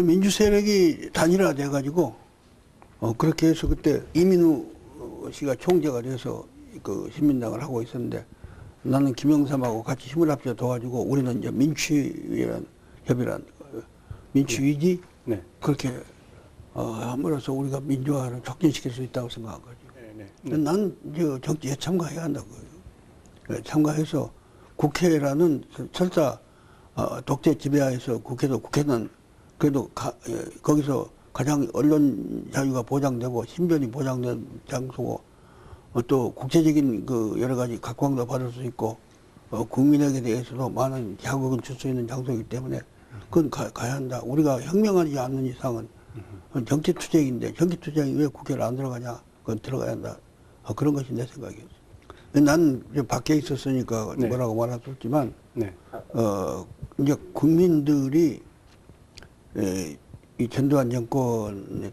민주 세력이 단일화돼가지고 그렇게 해서 그때 이민우 씨가 총재가 돼서 그 신민당을 하고 있었는데 나는 김영삼하고 같이 힘을 합쳐 도와주고 우리는 이제 민추위란 협의란 민추위지 네. 그렇게 함으로써 우리가 민주화를 촉진시킬 수 있다고 생각한 거죠. 난 이제 정치에 참가해야 한다고요. 참가해서 국회라는 설사 독재 지배하에서 국회는 그래도 거기서 가장 언론 자유가 보장되고 신변이 보장된 장소고 또 국제적인 그 여러 가지 각광도 받을 수 있고 국민에게 대해서도 많은 자극을 줄 수 있는 장소이기 때문에 그건 가야 한다. 우리가 혁명하지 않는 이상은 정치 투쟁인데 정치 투쟁이 왜 국회를 안 들어가냐? 그건 들어가야 한다. 그런 것이 내 생각이었어. 난 밖에 있었으니까 네. 뭐라고 말할 수 없지만 네. 이제 국민들이 이 전두환 정권의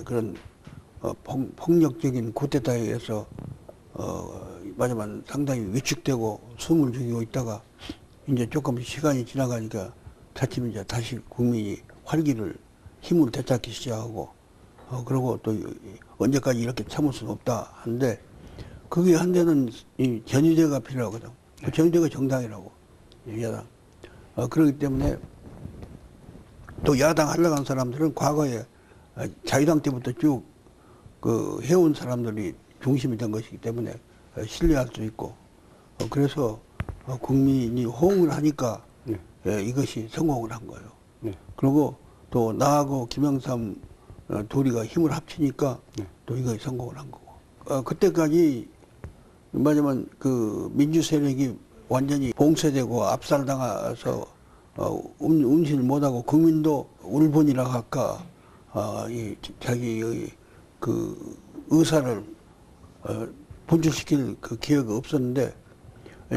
그런 폭력적인 쿠데타에 의해서 마지막 상당히 위축되고 숨을 죽이고 있다가 이제 조금 시간이 지나가니까 차츰 이제 다시 국민이 활기를 힘을 되찾기 시작하고 그리고 또 언제까지 이렇게 참을 수는 없다 하는데 그게 한 데는 이 전위대가 필요하거든. 그 전위대가 정당이라고 야당. 그렇기 때문에 또 야당 하려고 한 사람들은 과거에 자유당 때부터 쭉 그 해온 사람들이 중심이 된 것이기 때문에 신뢰할 수 있고 그래서 국민이 호응을 하니까 이것이 성공을 한 거예요. 그리고 또 나하고 김영삼 둘이가 힘을 합치니까 또 이것이 성공을 한 거고 그때까지 말하자면 그 민주 세력이 완전히 봉쇄되고 압살당해서 운신을 못하고 국민도 울분이라 할까 이 자기의 그 의사를 분출시킬 그 기회가 없었는데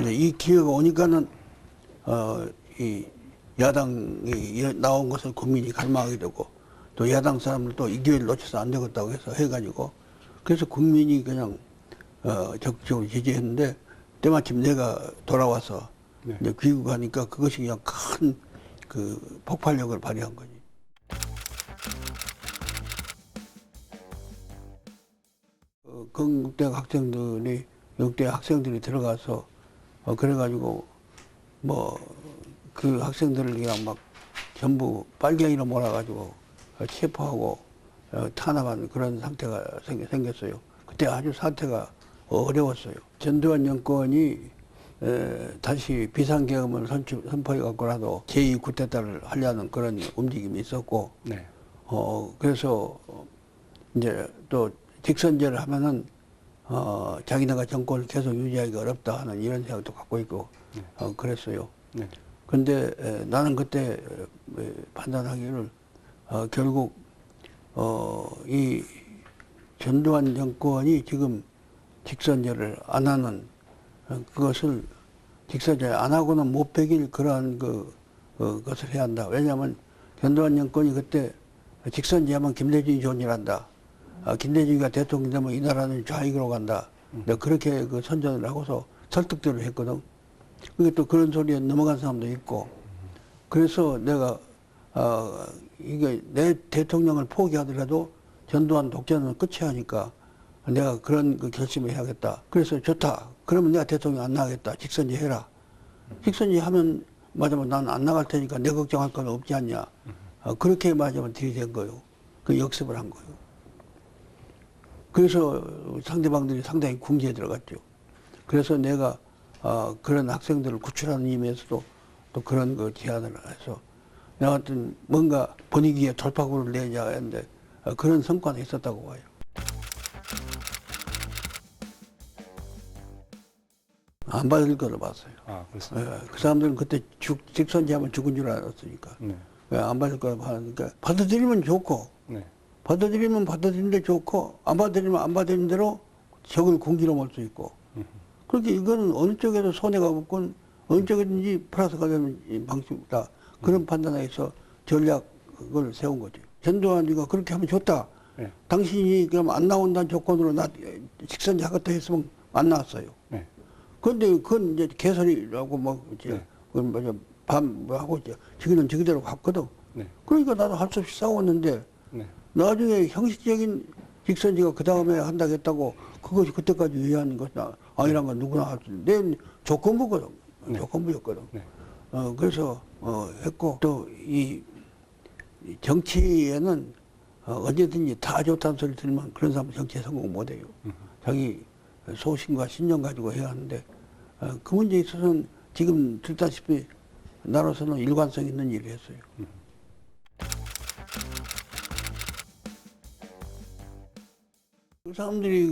이 기회가 오니까는 이 야당이 나온 것을 국민이 갈망하게 되고 또 야당 사람들도 이 기회를 놓쳐서 안 되겠다고 해서 해가지고 그래서 국민이 그냥 적극적으로 지지했는데 때마침 내가 돌아와서 이제 귀국하니까 그것이 그냥 큰 그 폭발력을 발휘한 거지. 건국대 학생들이 역대 학생들이 들어가서 그래가지고 뭐 그 학생들을 그냥 막 전부 빨갱이로 몰아가지고 체포하고 탄압한 그런 상태가 생겼어요. 그때 아주 사태가 어려웠어요. 전두환 정권이 다시 비상계엄을 선포해 갖고라도 제2 쿠데타를 하려는 그런 움직임이 있었고, 그래서 이제 또 직선제를 하면은 자기네가 정권을 계속 유지하기가 어렵다 하는 이런 생각도 갖고 있고, 그랬어요. 근데 나는 그때 판단하기를 결국 이 전두환 정권이 지금 직선제를 안 하는 그것을 직선제 안 하고는 못 베길 그러한 것을 해야 한다. 왜냐하면 전두환 정권이 그때 직선제하면 김대중이 존재한다. 김대중이가 대통령 되면 이 나라는 좌익으로 간다. 내가 그렇게 그 선전을 하고서 설득들을 했거든. 그게 또 그런 소리에 넘어간 사람도 있고. 그래서 내가 이게 내 대통령을 포기하더라도 전두환 독재는 끝이 하니까 내가 그런 그 결심을 해야겠다. 그래서 좋다. 그러면 내가 대통령 안 나가겠다. 직선제 해라. 직선제 하면 맞으면 난 안 나갈 테니까 내 걱정할 건 없지 않냐. 그렇게 맞으면 들이댄 거예요. 그 역습을 한 거예요. 그래서 상대방들이 상당히 궁지에 들어갔죠. 그래서 내가 그런 학생들을 구출하는 의미에서도 또 그런 그 제안을 해서 내가 어떤 뭔가 분위기에 돌파구를 내자 했는데 그런 성과는 있었다고 봐요. 안 받을 거로 봤어요. 그렇습니다. 그 사람들은 그때 직선제하면 죽은 줄 알았으니까. 안 받을 거라고 하니까 받아들이면 좋고 받아들이면 받아들이는 데 좋고 안 받아들이면 안 받아들이는 대로 적을 궁지로 몰 수 있고 그렇게 이거는 어느 쪽에도 손해가 없건 어느 쪽이든지 플러스가 되는 방식이다. 그런 판단에서 전략을 세운 거죠. 전두환이가 그렇게 하면 좋다. 당신이 그럼 안 나온다는 조건으로 나 직선제 하겠다 했으면 안 나왔어요. 그런데 그건 이제 개설이라고 막 이제 그건 뭐냐 하고 이제 저기는 저기대로 갔거든. 네. 그러니까 나도 할 수 없이 싸웠는데 네. 나중에 형식적인 직선지가 그 다음에 한다고 했다고 그것이 그때까지 위한 것이 아니란 건 누구나 할 수 있는데 내 조건부거든. 네. 조건부였거든. 네. 그래서 했고 또 이 정치에는 언제든지 다 좋다는 소리 들으면 그런 사람은 정치에 성공 못해요. 자기 소신과 신념 가지고 해야 하는데 그 문제에 있어서는 지금 듣다시피 나로서는 일관성 있는 일을 했어요. 그 사람들이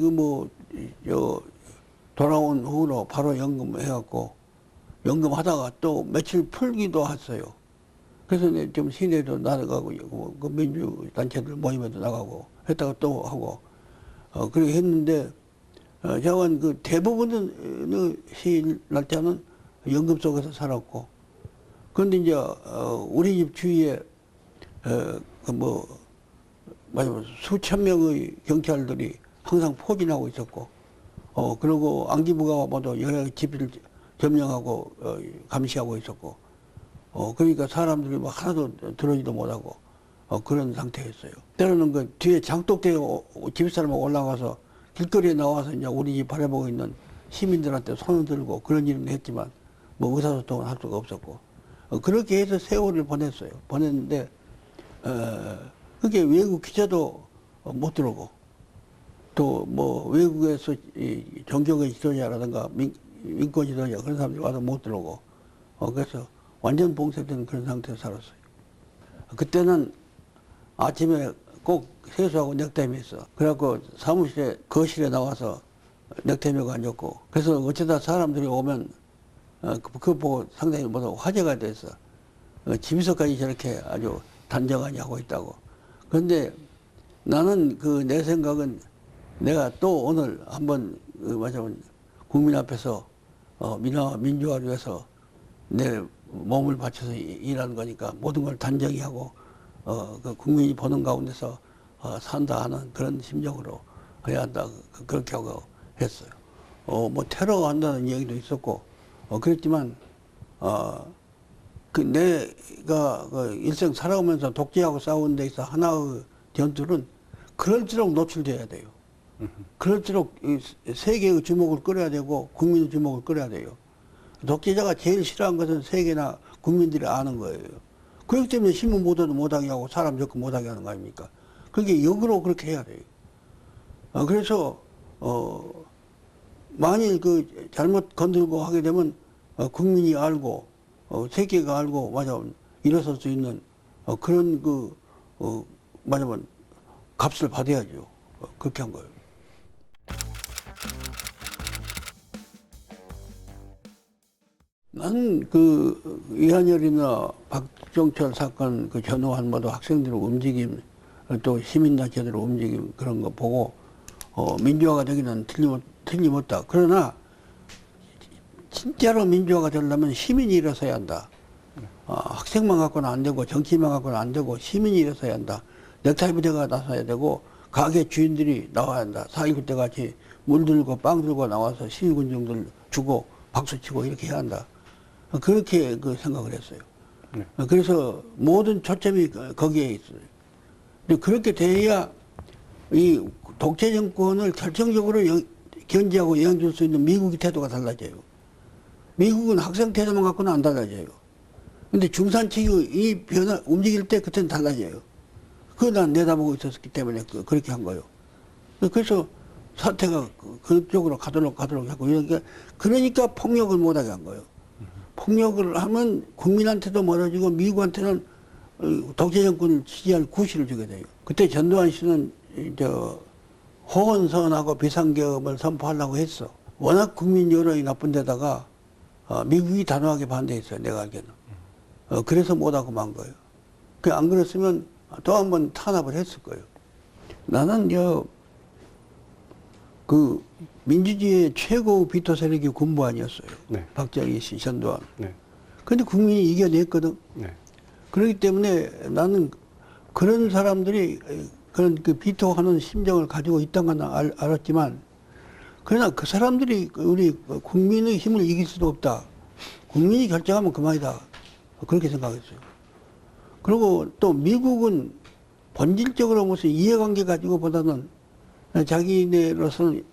돌아온 후로 바로 연금해갖고 연금하다가 또 며칠 풀기도 했어요. 그래서 좀 시내도 나가고 그 민주단체들 모임에도 나가고 했다가 또 하고 그렇게 했는데 저는 그 대부분의 시일 날짜는 연금 속에서 살았고 그런데 이제 우리 집 주위에 수천 명의 경찰들이 항상 포진하고 있었고 그리고 안기부가 모두 여러 집을 점령하고 감시하고 있었고 그러니까 사람들이 막 하나도 들어오지도 못하고 그런 상태였어요. 때로는 그 뒤에 장독대에 집사람이 올라가서 길거리에 나와서 이제 우리 집 바라보고 있는 시민들한테 손을 들고 그런 일은 했지만 뭐 의사소통을 할 수가 없었고 그렇게 해서 세월을 보냈어요. 보냈는데 그게 외국 기자도 못 들어오고 또 뭐 외국에서 이 종교의 지도자라든가 민권 지도자 그런 사람들이 와서 못 들어오고 그래서 완전 봉쇄된 그런 상태에서 살았어요. 그때는 아침에 꼭 세수하고 넥타이 했어. 그래갖고 사무실에 거실에 나와서 넥타이 메고 앉았고 그래서 어쩌다 사람들이 오면 그거 보고 상당히 화제가 됐어. 집에서까지 저렇게 아주 단정하게 하고 있다고. 그런데 나는 내 생각은 내가 또 오늘 한번 말하자면 국민 앞에서 민주화를 위해서 내 몸을 바쳐서 일하는 거니까 모든 걸 단정히 하고 국민이 보는 가운데서 산다 하는 그런 심정으로 해야 한다 그렇게 하고 했어요. 뭐 테러 한다는 얘기도 있었고 그랬지만 내가 일생 살아오면서 독재하고 싸운 데 있어 하나의 전투는 그럴수록 노출돼야 돼요. 그럴수록 세계의 주목을 끌어야 되고 국민의 주목을 끌어야 돼요. 독재자가 제일 싫어하는 것은 세계나 국민들이 아는 거예요. 그렇기 때문에 신문 보도도 못하게 하고 사람 접근 못하게 하는 거 아닙니까? 그게 역으로 그렇게 해야 돼요. 그래서 만일 잘못 건들고 하게 되면 국민이 알고 세계가 알고 일어설 수 있는 그런 값을 받아야죠. 그렇게 한 거예요. 나는 이한열이나 박종철 사건 전후한 모두 학생들의 움직임 또 시민단체들의 움직임 그런 거 보고 민주화가 되기는 틀림없다. 그러나 진짜로 민주화가 되려면 시민이 일어서야 한다. 학생만 갖고는 안 되고 정치인만 갖고는 안 되고 시민이 일어서야 한다. 넥타이 부대가 나서야 되고 가게 주인들이 나와야 한다. 4.19 때 같이 물 들고 빵 들고 나와서 시위군중들 주고 박수치고 이렇게 해야 한다. 그렇게 생각을 했어요. 네. 그래서 모든 초점이 거기에 있어요. 근데 그렇게 돼야 이 독재 정권을 결정적으로 견제하고 영향 줄 수 있는 미국의 태도가 달라져요. 미국은 학생 태도만 갖고는 안 달라져요. 근데 중산층이 이 움직일 때 그때는 달라져요. 그거 난 내다보고 있었기 때문에 그렇게 한 거예요. 그래서 사태가 그쪽으로 가도록 하고 그러니까 폭력을 못하게 한 거예요. 폭력을 하면 국민한테도 멀어지고 미국한테는 독재 정권을 지지할 구실을 주게 돼요. 그때 전두환 씨는 호언선하고 비상계엄을 선포하려고 했어. 워낙 국민 여론이 나쁜 데다가 미국이 단호하게 반대했어요. 내가 알기에는. 그래서 못하고 만 거예요. 안 그랬으면 또 한 번 탄압을 했을 거예요. 나는 민주주의의 최고 비토 세력이 군부 아니었어요. 네. 박정희 씨, 전두환. 네. 근데 국민이 이겨냈거든. 네. 그렇기 때문에 나는 그런 사람들이 그런 비토하는 심정을 가지고 있다는 건 알았지만, 그러나 그 사람들이 우리 국민의 힘을 이길 수도 없다. 국민이 결정하면 그만이다. 그렇게 생각했어요. 그리고 또 미국은 본질적으로 무슨 이해관계 가지고 보다는 자기네로서는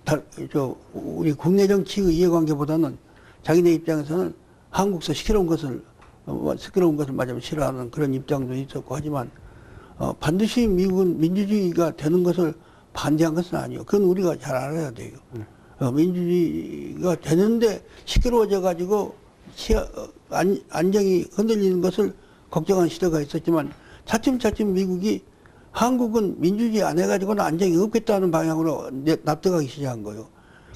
우리 국내 정치의 이해관계보다는 자기네 입장에서는 한국서 시끄러운 것을 맞으면 싫어하는 그런 입장도 있었고 하지만 반드시 미국은 민주주의가 되는 것을 반대한 것은 아니에요. 그건 우리가 잘 알아야 돼요. 민주주의가 되는데 시끄러워져 가지고 안정이 흔들리는 것을 걱정한 시대가 있었지만 차츰차츰 미국이 한국은 민주주의 안 해가지고는 안정이 없겠다는 방향으로 납득하기 시작한 거예요.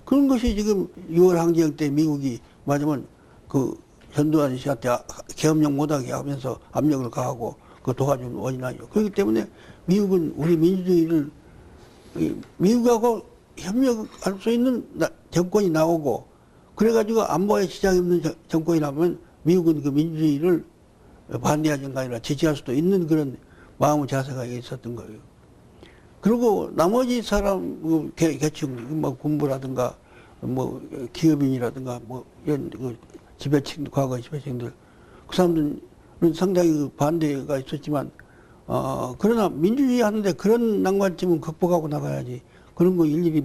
그런 것이 지금 6월 항쟁 때 미국이 맞으면 그 전두환 씨한테 계엄령 못하게 하면서 압력을 가하고 그 도와준 원인 아니에요. 그렇기 때문에 미국은 우리 민주주의를 미국하고 협력할 수 있는 정권이 나오고 그래가지고 안보에 지장이 없는 정권이 나오면 미국은 그 민주주의를 반대하는가 아니라 지지할 수도 있는 그런 마음의 자세가 있었던 거예요. 그리고 나머지 사람, 계층, 뭐 군부라든가, 뭐 기업인이라든가, 뭐 이런 지배층, 과거 지배층들, 그 사람들은 상당히 반대가 있었지만, 그러나 민주주의 하는데 그런 난관점은 극복하고 나가야지. 그런 거 일일이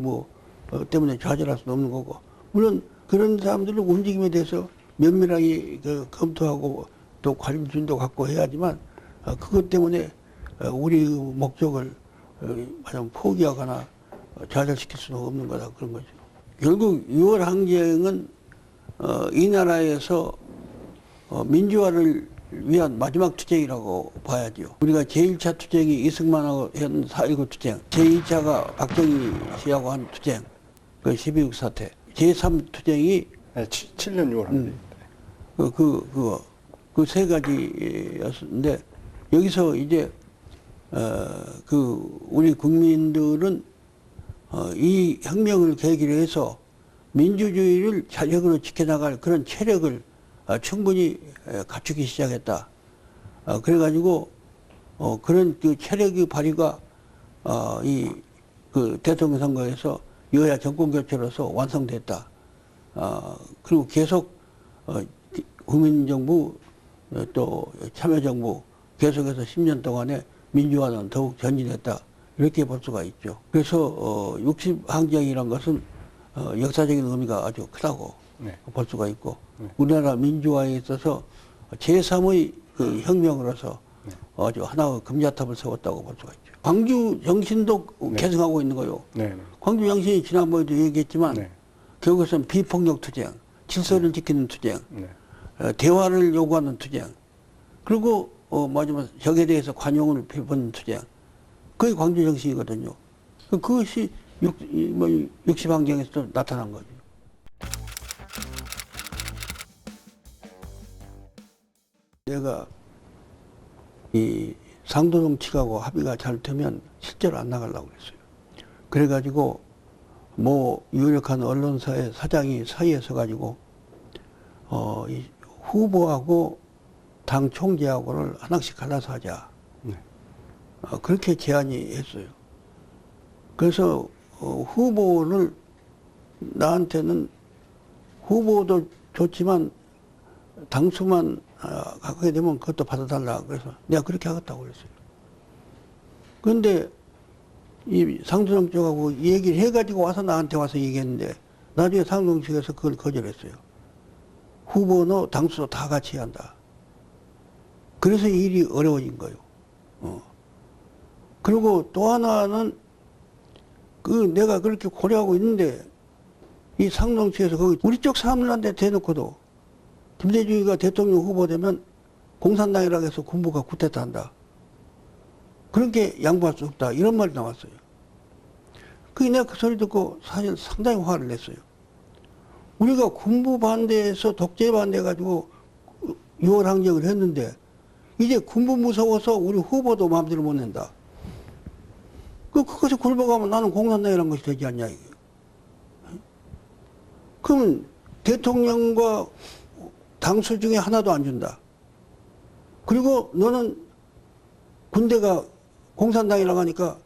때문에 좌절할 수는 없는 거고. 물론 그런 사람들의 움직임에 대해서 면밀하게 검토하고 또 관심도 갖고 해야지만, 그것 때문에 우리 목적을 포기하거나 좌절시킬 수는 없는 거다 그런 거죠. 결국 6월 항쟁은 이 나라에서 민주화를 위한 마지막 투쟁이라고 봐야죠. 우리가 제1차 투쟁이 이승만하고 한 4.19 투쟁, 제2차가 박정희 씨하고 한 투쟁, 그 12.6 사태, 제3 투쟁이 7년 6월 항쟁. 그 세 가지였는데 여기서 이제 우리 국민들은 이 혁명을 계기로 해서 민주주의를 자력으로 지켜나갈 그런 체력을 충분히 갖추기 시작했다. 그래가지고 그런 그 체력의 발휘가 그 대통령 선거에서 여야 정권 교체로서 완성됐다. 그리고 계속 국민정부 또 참여정부 계속해서 10년 동안에 민주화는 더욱 전진했다. 이렇게 볼 수가 있죠. 그래서 60항쟁이란 것은 역사적인 의미가 아주 크다고 볼 수가 있고 우리나라 민주화에 있어서 제3의 그 혁명으로서 아주 하나의 금자탑을 세웠다고 볼 수가 있죠. 광주 정신도 계승하고 있는 거요. 광주 정신이 지난번에도 얘기했지만 결국에는 비폭력 투쟁, 질서를 지키는 투쟁, 대화를 요구하는 투쟁, 그리고 마지막 적에 대해서 관용을 베푸는 투쟁, 그게 광주 정신이거든요. 그것이 60항쟁에서도 나타난 거죠. 내가 이 상도 정치하고 합의가 잘 되면 실제로 안 나가려고 그랬어요. 그래가지고 유력한 언론사의 사장이 사이에 서가지고 이 후보하고 당 총재하고를 하나씩 갈라서 하자. 그렇게 제안이 했어요. 그래서 후보를 나한테는 후보도 좋지만 당수만 갖게 되면 그것도 받아달라. 그래서 내가 그렇게 하겠다고 그랬어요. 그런데 이 상수정 쪽하고 얘기를 해가지고 와서 나한테 와서 얘기했는데 나중에 상수정 측에서 그걸 거절했어요. 후보는 당수도 다 같이 해야 한다. 그래서 일이 어려워진 거예요. 그리고 또 하나는 내가 그렇게 고려하고 있는데 이 상수정 측에서 거기 우리 쪽 사람들한테 대놓고도 김대중이가 대통령 후보 되면 공산당이라고 해서 군부가 쿠데타한다. 그렇게 양보할 수 없다. 이런 말이 나왔어요. 내가 그 소리 듣고 사실 상당히 화를 냈어요. 우리가 군부 반대해서 독재 반대해가지고 6월 항쟁을 했는데 이제 군부 무서워서 우리 후보도 마음대로 못 낸다. 그것에 굴복하면 나는 공산당이라는 것이 되지 않냐 이게. 그러면 대통령과 당수 중에 하나도 안 준다. 그리고 너는 군대가 공산당이라고 하니까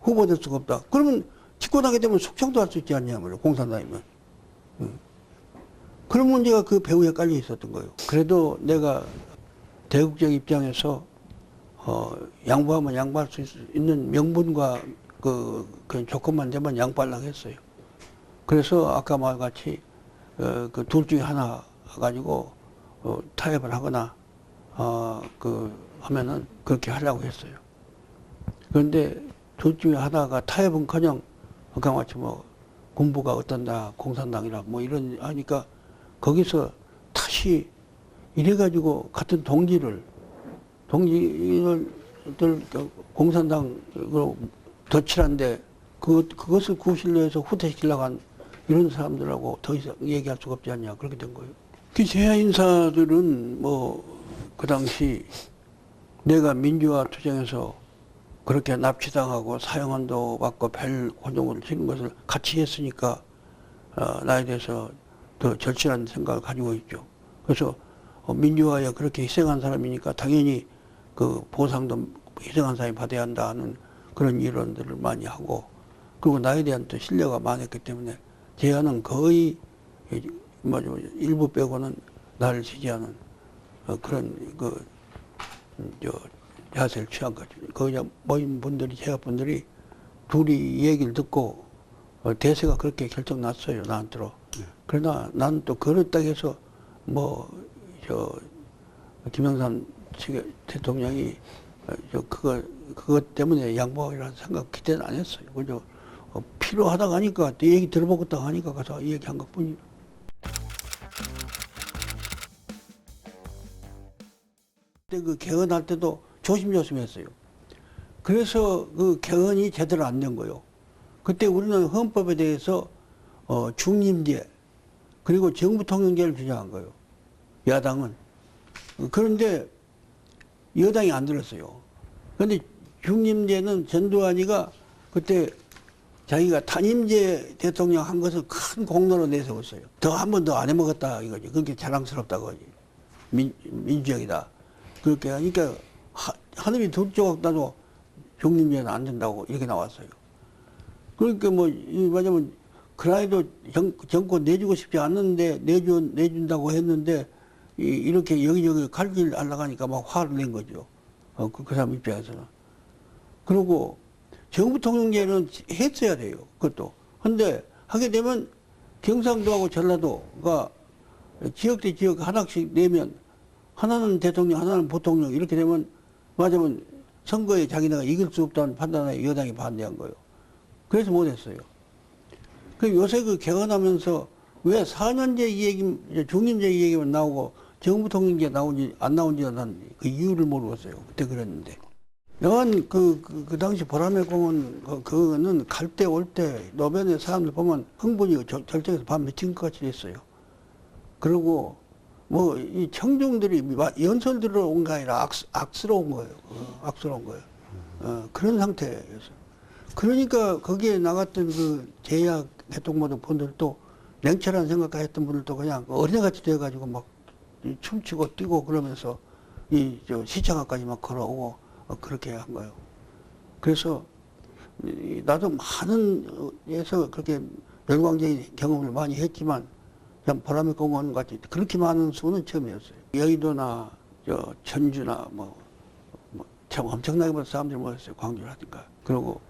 후보될 수가 없다. 그러면 집권하게 되면 숙청도 할 수 있지 않냐 말이야, 공산당이면. 그런 문제가 그 배후에 깔려 있었던 거예요. 그래도 내가 대국적 입장에서 양보하면 양보할 수 있는 명분과 그 조건만 되면 양보하려고 했어요. 그래서 아까 말같이 그 둘 중에 하나 가지고 타협을 하거나 하면은 그렇게 하려고 했어요. 그런데 둘 중에 하나가 타협은커녕 아까 마치 뭐 군부가 어떤다, 공산당이라 뭐 이런 하니까 거기서 다시 이래가지고 같은 동지들 공산당으로 덧칠한데 그것을 구실로 해서 후퇴시키려고 한 이런 사람들하고 더 이상 얘기할 수가 없지 않냐 그렇게 된 거예요. 그 제야 인사들은 뭐 그 당시 내가 민주화 투쟁에서 그렇게 납치당하고 사형한도 받고 별 고통을 치는 것을 같이 했으니까 나에 대해서 더 절실한 생각을 가지고 있죠. 그래서 민주화에 그렇게 희생한 사람이니까 당연히 그 보상도 희생한 사람이 받아야 한다 하는 그런 이론들을 많이 하고, 그리고 나에 대한 또 신뢰가 많았기 때문에 제안은 거의 일부 빼고는 나를 지지하는 그런 자세를 취한 거죠. 거기 모인 분들이, 제약분들이 둘이 얘기를 듣고 대세가 그렇게 결정 났어요, 나한테로. 그러나 나는 또 그렇다고 해서 김영삼 대통령이 그것 때문에 양보하리라는 생각, 기대는 안 했어요. 그죠? 필요하다고 하니까, 또 얘기 들어보겠다고 하니까 가서 얘기한 것 뿐이에요. 그때 그 개헌할 때도 조심조심했어요. 그래서 그 개헌이 제대로 안 된 거예요. 그때 우리는 헌법에 대해서 중임제 그리고 정부통령제를 주장한 거예요. 야당은. 그런데 여당이 안 들었어요. 그런데 중임제는 전두환이가 그때 자기가 단임제 대통령 한 것을 큰 공로로 내세웠어요. 더 한 번 더 안 해먹었다 이거지. 그렇게 자랑스럽다고 하지. 민주적이다. 그렇게 하니까 하늘이 둘 조각 나도 중임제는 안 된다고 이렇게 나왔어요. 그러니까 뭐냐면 그라이도 정권 내주고 싶지 않는데 내준다고 했는데 이렇게 여기저기 갈길 알라가니까 막 화를 낸 거죠. 그 사람 입장에서는. 그리고 정부통령제는 했어야 돼요. 그것도. 근데 하게 되면 경상도하고 전라도가 지역 대 지역 하나씩 내면 하나는 대통령, 하나는 부통령 이렇게 되면 맞으면 선거에 자기네가 이길 수 없다는 판단에 여당이 반대한 거예요. 그래서 못했어요. 그 요새 그 개헌하면서 왜 4년제 얘기, 중임제 얘기만 나오고 정부통령제 안 나온지 난 그 이유를 모르겠어요. 그때 그랬는데. 여간 그 당시 보라매 공원 그거는 갈 때 올 때 노변의 사람들 보면 흥분이 절정에서 밤 미친 것 같이 됐어요. 그리고 이 청중들이 연설 들어온 게 아니라 악스러운 거예요. 악스러운 거예요. 그런 상태였어요. 그러니까 거기에 나갔던 그 제야 대통령 분들도 냉철한 생각과 했던 분들도 그냥 어린애같이 돼가지고 막 춤추고 뛰고 그러면서 시청각까지 막 걸어오고 그렇게 한 거예요. 그래서 나도 많은 에서 그렇게 열광적인 경험을 많이 했지만 그냥 보라매 공원 같이 그렇게 많은 수는 처음이었어요. 여의도나 전주나 참 엄청나게 많은 사람들이 모였어요. 광주라든가. 그리고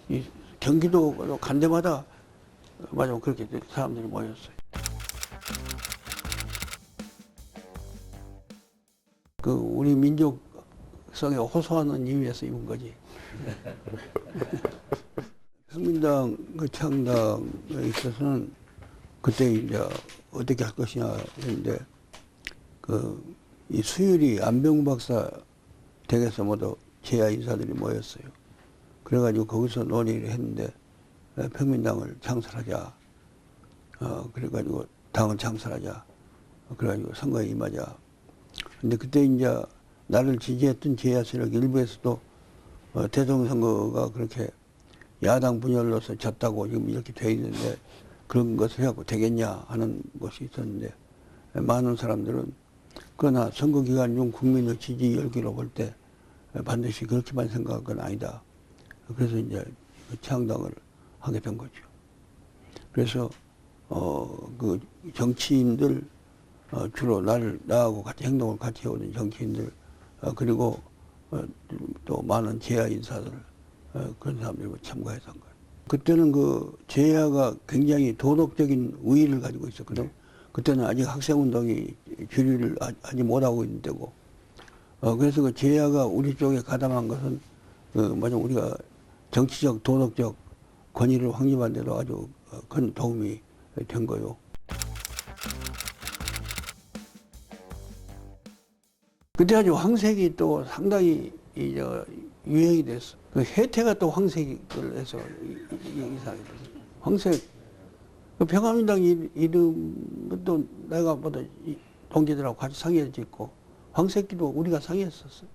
이 경기도 간 데마다 맞아 그렇게 사람들이 모였어요. 그 우리 민족성에 호소하는 이유에서 입은 거지. 국민당 그 창당에 있어서는 그때 이제 어떻게 할 것이냐 했는데 이 수율이 안병 박사 댁에서 모두 제야 인사들이 모였어요. 그래가지고 거기서 논의를 했는데 평민당을 창설하자. 그래가지고 당을 창설하자. 그래가지고 선거에 임하자. 근데 그때 이제 나를 지지했던 제야 세력 일부에서도 대통령 선거가 그렇게 야당 분열로서 졌다고 지금 이렇게 돼 있는데 그런 것을 해갖고 되겠냐 하는 것이 있었는데 많은 사람들은 그러나 선거 기간 중 국민의 지지 열기로 볼 때 반드시 그렇게만 생각할 건 아니다. 그래서 이제 창당을 하게 된 거죠. 그래서 그 정치인들 주로 나하고 같이 행동을 같이 해오는 정치인들 그리고 또 많은 제야 인사들 그런 사람들이 참가해서 한 거예요. 그때는 그 제야가 굉장히 도덕적인 우위를 가지고 있었거든요. 그때는 아직 학생운동이 주류를 아직 못하고 있는 때고. 그래서 그 제야가 우리 쪽에 가담한 것은 마치 우리가 정치적, 도덕적 권위를 확립한 데도 아주 큰 도움이 된 거요. 그때 아주 황색이 또 상당히 유행이 됐어. 그 혜태가 또 황색을 해서 이상하게 됐어. 황색. 그 평화민당 이름도 내가 뭐다 동지들하고 같이 상의해 짓고 황색기도 우리가 상의했었어.